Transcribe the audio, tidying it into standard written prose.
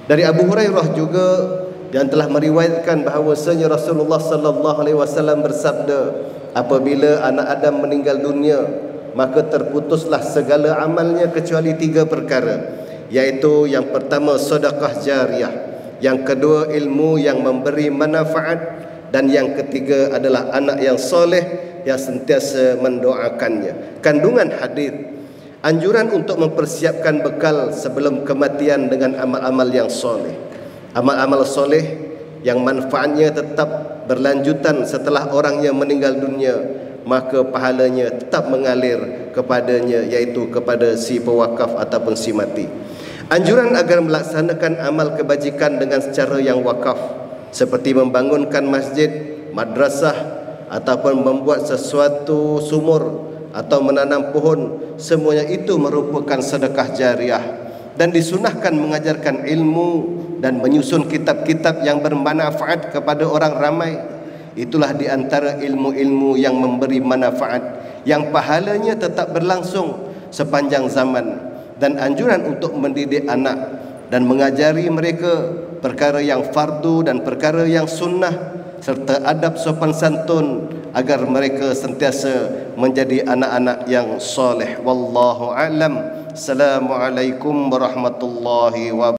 Dari Abu Hurairah juga yang telah meriwayatkan bahawasanya Rasulullah sallallahu alaihi wasallam bersabda, apabila anak Adam meninggal dunia, maka terputuslah segala amalnya kecuali 3 perkara, iaitu yang pertama sedekah jariah, yang kedua ilmu yang memberi manfaat, dan yang ketiga adalah anak yang soleh yang sentiasa mendoakannya. Kandungan hadis anjuran untuk mempersiapkan bekal sebelum kematian dengan amal-amal yang soleh. Amal-amal soleh yang manfaatnya tetap berlanjutan setelah orangnya meninggal dunia, maka pahalanya tetap mengalir kepadanya, iaitu kepada si pewakaf ataupun si mati. Anjuran agar melaksanakan amal kebajikan dengan secara yang wakaf, seperti membangunkan masjid, madrasah, ataupun membuat sesuatu sumur atau menanam pohon, semuanya itu merupakan sedekah jariah. Dan disunahkan mengajarkan ilmu dan menyusun kitab-kitab yang bermanfaat kepada orang ramai. Itulah di antara ilmu-ilmu yang memberi manfaat, yang pahalanya tetap berlangsung sepanjang zaman. Dan anjuran untuk mendidik anak dan mengajari mereka perkara yang fardu dan perkara yang sunnah, serta adab sopan santun, agar mereka sentiasa menjadi anak-anak yang soleh. Wallahu a'lam. Assalamualaikum warahmatullahi wabarakatuh.